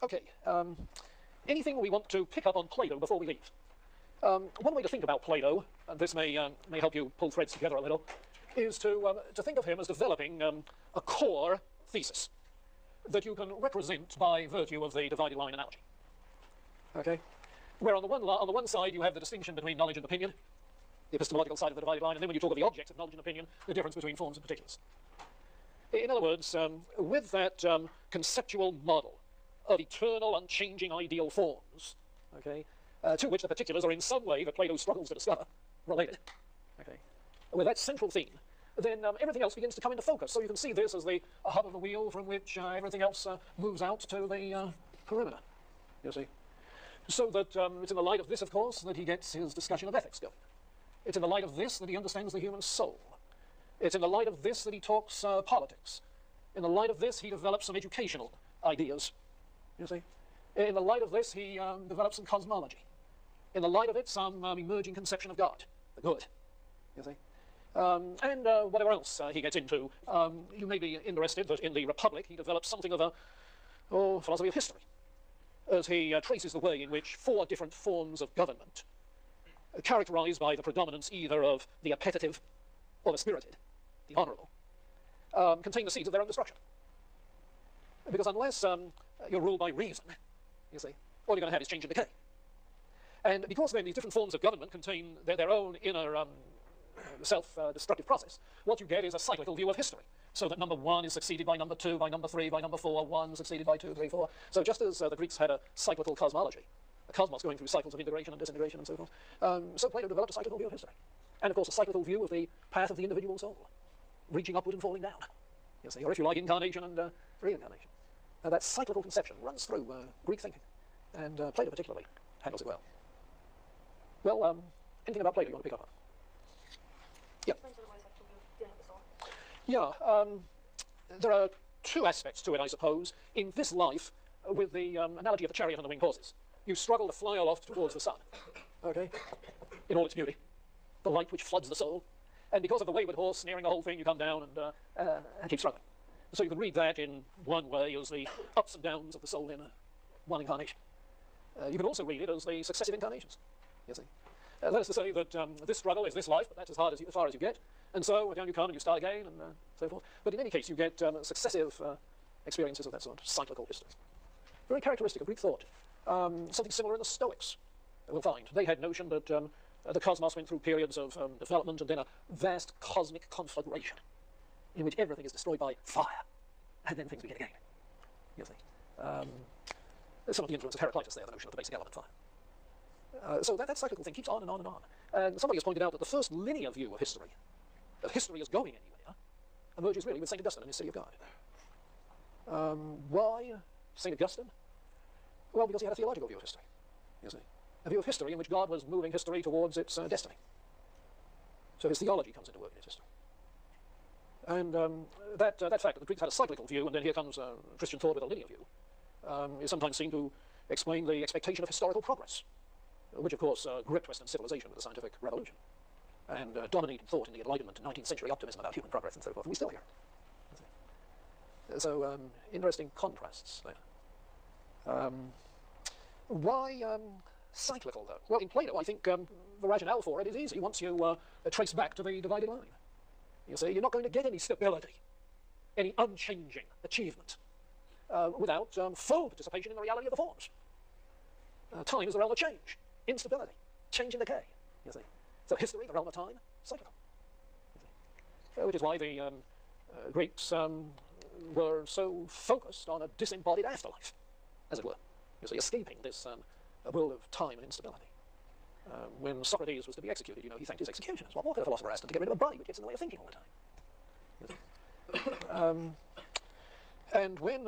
Okay, anything we want to pick up on Plato before we leave? One way to think about Plato, and this may help you pull threads together a little, is to think of him as developing a core thesis that you can represent by virtue of the divided line analogy. Okay, where on the one side you have the distinction between knowledge and opinion, the epistemological side of the divided line, and then when you talk of the objects of knowledge and opinion, the difference between forms and particulars. In other words, with that conceptual model of eternal, unchanging ideal forms, okay, to which the particulars are in some way that Plato struggles to discover related, okay, with that central theme, then everything else begins to come into focus. So you can see this as the hub of the wheel from which everything else moves out to the perimeter, you see. So that it's in the light of this, of course, that he gets his discussion of ethics going. It's in the light of this that he understands the human soul. It's in the light of this that he talks politics. In the light of this, he develops some educational ideas, you see. In the light of this, he develops some cosmology. In the light of it, some emerging conception of God, the good, you see. And whatever else he gets into. You may be interested that in the Republic he develops something of a philosophy of history, as he traces the way in which 4 different forms of government, characterized by the predominance either of the appetitive or the spirited, the honourable, contain the seeds of their own destruction. Because unless you're ruled by reason, you see, all you're going to have is change and decay. And because then these different forms of government contain their own inner self-destructive process, what you get is a cyclical view of history. So that number 1 is succeeded by number 2, by number 3, by number 4, 1 succeeded by 2, 3, 4. So just as the Greeks had a cyclical cosmology, a cosmos going through cycles of integration and disintegration and so forth, so Plato developed a cyclical view of history. And of course a cyclical view of the path of the individual soul, reaching upward and falling down, you see, or if you like, incarnation and reincarnation. Now that cyclical conception runs through Greek thinking, and Plato particularly handles it well. Well, anything about Plato you want to pick up on? Yeah. Yeah, there are 2 aspects to it, I suppose. In this life, with the analogy of the chariot and the winged horses, you struggle to fly aloft towards the sun, okay, in all its beauty, the light which floods the soul, and because of the wayward horse snaring the whole thing, you come down and keep struggling. So you can read that in one way as the ups and downs of the soul in one incarnation. You can also read it as the successive incarnations, you see. That is to say that this struggle is this life, but that's as far as you get. And so down you come and you start again and so forth. But in any case, you get successive experiences of that sort, cyclical history. Very characteristic of Greek thought. Something similar in the Stoics, we'll find. They had notion that the cosmos went through periods of development and then a vast cosmic conflagration in which everything is destroyed by fire. And then things begin again, you see. Some of the influence of Heraclitus there, the notion of the basic element fire. So that cyclical thing keeps on and on and on. And somebody has pointed out that the first linear view of history is going anywhere, emerges really with St. Augustine and his City of God. Why St. Augustine? Well, because he had a theological view of history, you see. A view of history in which God was moving history towards its destiny. So his theology comes into work in his history. And that fact that the Greeks had a cyclical view, and then here comes Christian thought with a linear view, is sometimes seen to explain the expectation of historical progress, which of course gripped Western civilization with the scientific revolution, and dominated thought in the Enlightenment and 19th century optimism about human progress and so forth. And we still hear it. So interesting contrasts there. Why cyclical, though? Well, in Plato, I think the rationale for it is easy once you trace back to the divided line. You see, you're not going to get any stability, any unchanging achievement without full participation in the reality of the forms. Time is the realm of change, instability, change and decay, you see. So history, the realm of time, cyclical. Which is why the Greeks were so focused on a disembodied afterlife, as it were. You see, escaping this world of time and instability. When Socrates was to be executed, you know, he thanked his executioners. What more could a philosopher ask to get rid of a body which gets in the way of thinking all the time? And when,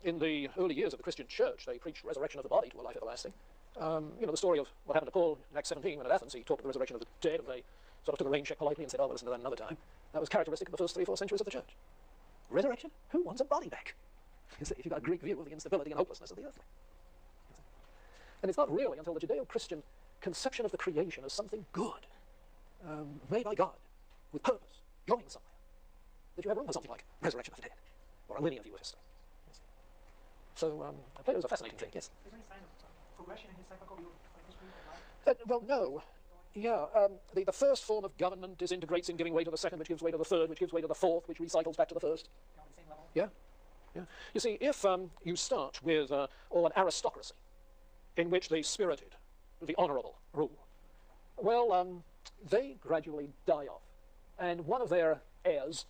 in the early years of the Christian church, they preached resurrection of the body to a life everlasting, you know, the story of what happened to Paul in Acts 17 when at Athens he talked of the resurrection of the dead, and they sort of took a rain check politely and said, oh, we'll listen to that another time. That was characteristic of the first 3 or 4 centuries of the church. Resurrection? Who wants a body back? You see, if you've got a Greek view of the instability and hopelessness of the earthly. And it's not really until the Judeo-Christian conception of the creation as something good, made by God, with purpose, going somewhere, that you have room for something like resurrection of the dead, or a linear view of history. So Plato's a fascinating thing, yes. Is there any sign of progression in his cyclical history of life? Well, no. Yeah, the first form of government disintegrates in giving way to the second, which gives way to the third, which gives way to the fourth, which recycles back to the first. On the same level? Yeah, yeah. You see, if you start with an aristocracy in which the spirited, the honourable rule, well, they gradually die off, and one of their heirs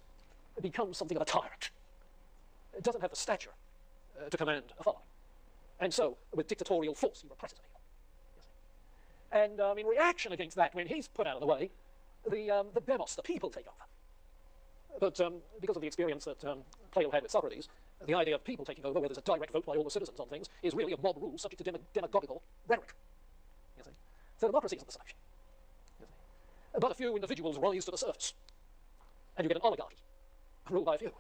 becomes something of a tyrant. It doesn't have the stature to command a following. And so, with dictatorial force, he represses people. And in reaction against that, when he's put out of the way, the demos, the people, take over. But because of the experience that Plato had with Socrates, the idea of people taking over, where there's a direct vote by all the citizens on things, is really a mob rule subject to demagogical rhetoric. You see? So democracy isn't the solution. You see? But a few individuals rise to the surface, and you get an oligarchy, ruled by a few.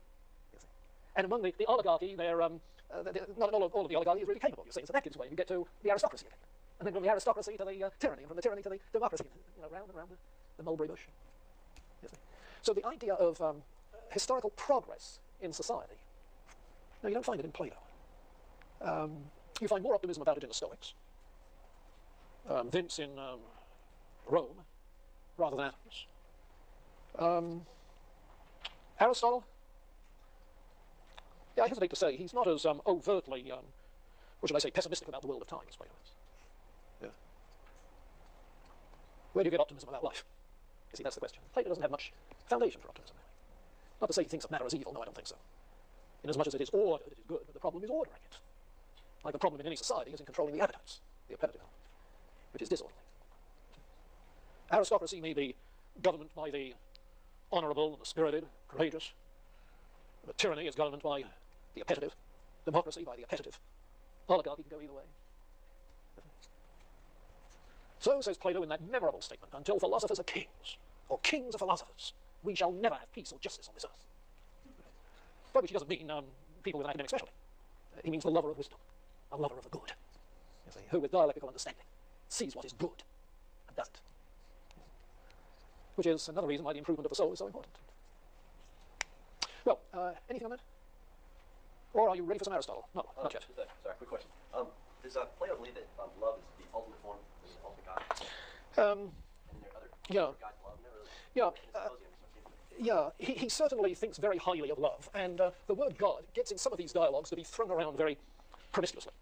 You see? And among the oligarchy, not all of the oligarchy is really capable, you see, so that gives way, you get to the aristocracy again. And then from the aristocracy to the tyranny, and from the tyranny to the democracy, round and round the mulberry bush. You see? So the idea of historical progress in society, no, you don't find it in Plato. You find more optimism about it in the Stoics, Vince in Rome, rather than Athens. Aristotle, yeah, I hesitate to say, he's not as overtly, what should I say, pessimistic about the world of time as Plato is. Yeah. Where do you get optimism about life? You see, that's the question. Plato doesn't have much foundation for optimism, really. Not to say he thinks of matter as evil, no, I don't think so. Inasmuch as it is ordered, it is good, but the problem is ordering it. Like the problem in any society is in controlling the appetites, the appetitive element, which is disorderly. Aristocracy may be government by the honourable and the spirited, courageous, but tyranny is government by the appetitive, democracy by the appetitive. Oligarchy can go either way. So, says Plato in that memorable statement, until philosophers are kings, or kings are philosophers, we shall never have peace or justice on this earth. By which he doesn't mean people with an academic specialty. He means the lover of wisdom, a lover of the good, you see, who with dialectical understanding sees what is good and does it. Which is another reason why the improvement of the soul is so important. Well, anything on that? Or are you ready for some Aristotle? No, not yet. Sorry, quick question. Does Plato believe that love is the ultimate form, the ultimate God? And there are other gods of love? Yeah. Yeah, he certainly thinks very highly of love, and the word God gets in some of these dialogues to be thrown around very promiscuously.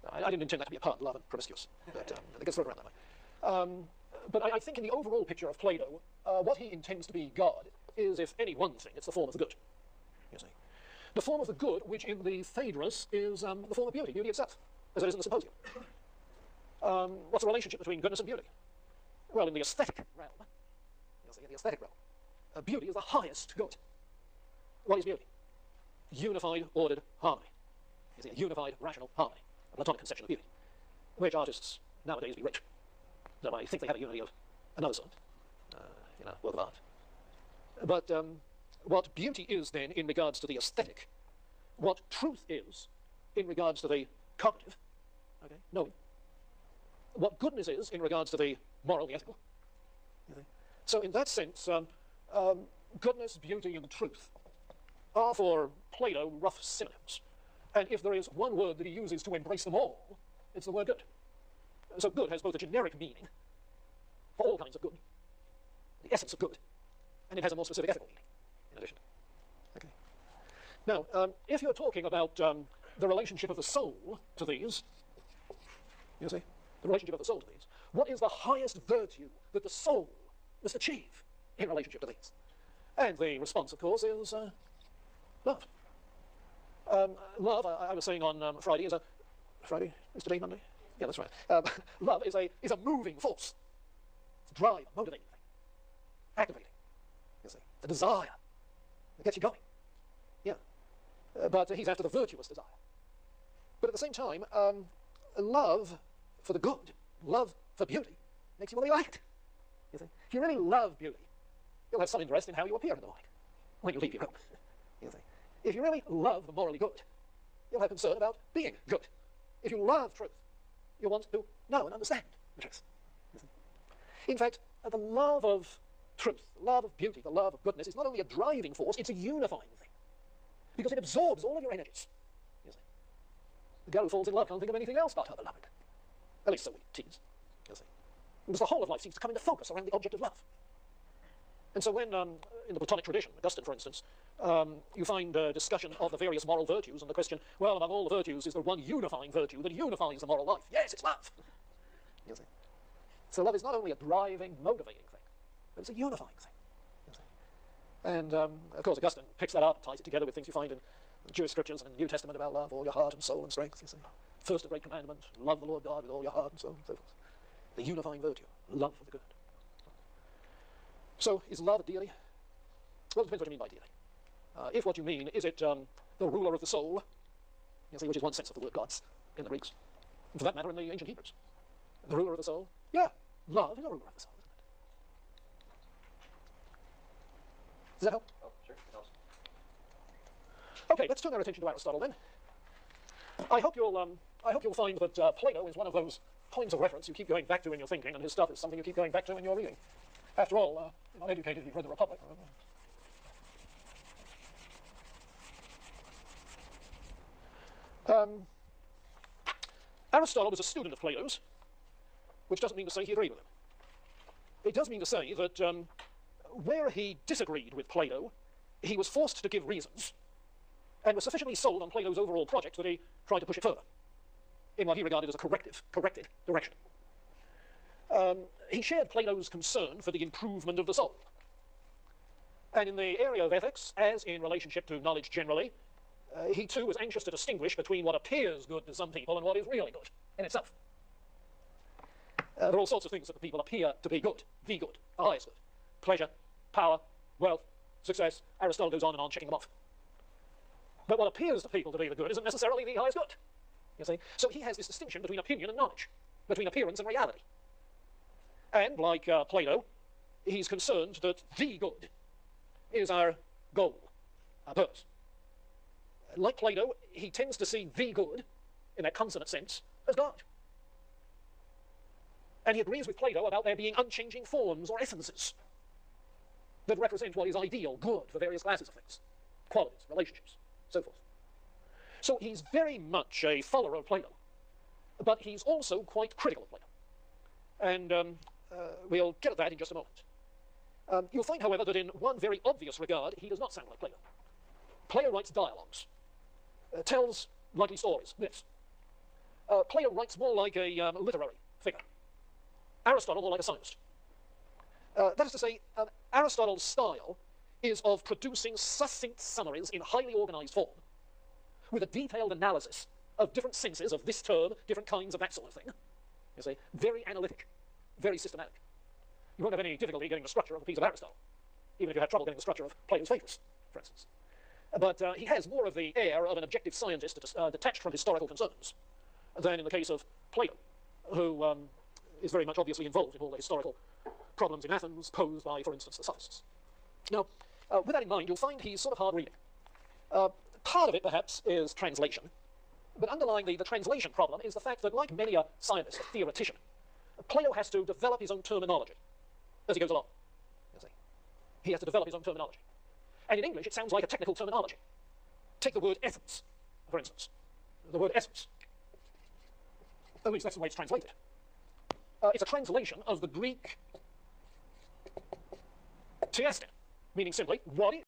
Right. I didn't intend that to be a pun, love and promiscuous, but it gets thrown around that way. But I think in the overall picture of Plato, what he intends to be God is, if any one thing, it's the form of the good. You see, the form of the good, which in the Phaedrus is the form of beauty, beauty itself, as it is in the Symposium. What's the relationship between goodness and beauty? Well, in the aesthetic realm, you see, in the aesthetic realm, beauty is the highest good. What is beauty? Unified, ordered harmony. You see, a unified, rational harmony, a Platonic conception of beauty, which artists nowadays berate. Though I think they have a unity of another sort, work of art. But what beauty is then in regards to the aesthetic, what truth is in regards to the cognitive, okay, knowing, what goodness is in regards to the moral, the ethical. Okay. So in that sense, goodness, beauty, and truth are for Plato rough synonyms. And if there is one word that he uses to embrace them all, it's the word good. So good has both a generic meaning for all kinds of good, the essence of good, and it has a more specific ethical meaning in addition. Okay. Now, if you're talking about the relationship of the soul to these, you see, the relationship of the soul to these, what is the highest virtue that the soul must achieve in relationship to these? And the response, of course, is love. Love, I was saying on Friday, is a... Friday? Is today Monday? Yeah, that's right. Love is a moving force. It's a drive, a motivating thing. Activating, you see. The desire that gets you going. Yeah. But he's after the virtuous desire. But at the same time, love for the good, love for beauty, makes you really like it. You see. If you really love beauty, you'll have some interest in how you appear in the morning when you leave your room. You see. If you really love the morally good, you'll have concern about being good. If you love truth, you want to know and understand the truth. You see. In fact, the love of truth, the love of beauty, the love of goodness is not only a driving force, it's a unifying thing. Because it absorbs all of your energies. You see. The girl who falls in love can't think of anything else but her beloved. At least so we tease, you see. Because the whole of life seems to come into focus around the object of love. And so when, in the Platonic tradition, Augustine, for instance, you find a discussion of the various moral virtues and the question, well, among all the virtues, is there one unifying virtue that unifies the moral life? Yes, it's love. You see. So love is not only a driving, motivating thing, but it's a unifying thing. You see. And, of course, Augustine picks that up and ties it together with things you find in the Jewish scriptures and in the New Testament about love, all your heart and soul and strength, you see. First a great commandment, love the Lord God with all your heart and soul and so forth. The unifying virtue, love for the good. So, is love a deity? Well, it depends what you mean by deity. If what you mean, is it the ruler of the soul, you see, which is one sense of the word gods in the Greeks, and for that matter in the ancient Hebrews. The ruler of the soul? Yeah, love is a ruler of the soul, isn't it? Does that help? Oh, sure, it helps. Okay, let's turn our attention to Aristotle then. I hope you'll find that Plato is one of those points of reference you keep going back to in your thinking, and his stuff is something you keep going back to in your reading. After all, you're not educated if you've read the Republic. Aristotle was a student of Plato's, which doesn't mean to say he agreed with him. It does mean to say that where he disagreed with Plato, he was forced to give reasons, and was sufficiently sold on Plato's overall project that he tried to push it further in what he regarded as a corrected direction. He shared Plato's concern for the improvement of the soul. And in the area of ethics, as in relationship to knowledge generally, he too was anxious to distinguish between what appears good to some people and what is really good in itself. There are all sorts of things that to people appear to be good, the good, the highest good. Pleasure, power, wealth, success. Aristotle goes on, checking them off. But what appears to people to be the good isn't necessarily the highest good, you see. So he has this distinction between opinion and knowledge, between appearance and reality. And, like Plato, he's concerned that the good is our goal, our purpose. Like Plato, he tends to see the good, in that consonant sense, as God. And he agrees with Plato about there being unchanging forms or essences that represent what is ideal, good for various classes of things, qualities, relationships, so forth. So he's very much a follower of Plato, but he's also quite critical of Plato. And we'll get at that in just a moment. You'll find, however, that in one very obvious regard, he does not sound like Plato. Plato writes dialogues, tells likely stories, myths. Plato writes more like a literary figure. Aristotle more like a scientist. That is to say, Aristotle's style is of producing succinct summaries in highly organized form, with a detailed analysis of different senses of this term, different kinds of that sort of thing. You see, very analytic, very systematic. You won't have any difficulty getting the structure of a piece of Aristotle, even if you had trouble getting the structure of Plato's Phaedrus, for instance. But he has more of the air of an objective scientist detached from historical concerns than in the case of Plato, who is very much obviously involved in all the historical problems in Athens posed by, for instance, the sophists. Now, with that in mind, you'll find he's sort of hard reading. Part of it, perhaps, is translation. But underlying the translation problem is the fact that, like many a scientist, a theoretician, Plato has to develop his own terminology as he goes along. You see. He has to develop his own terminology. And in English, it sounds like a technical terminology. Take the word essence, for instance. The word essence. At least that's the way it's translated. It's a translation of the Greek tieste, meaning simply, what is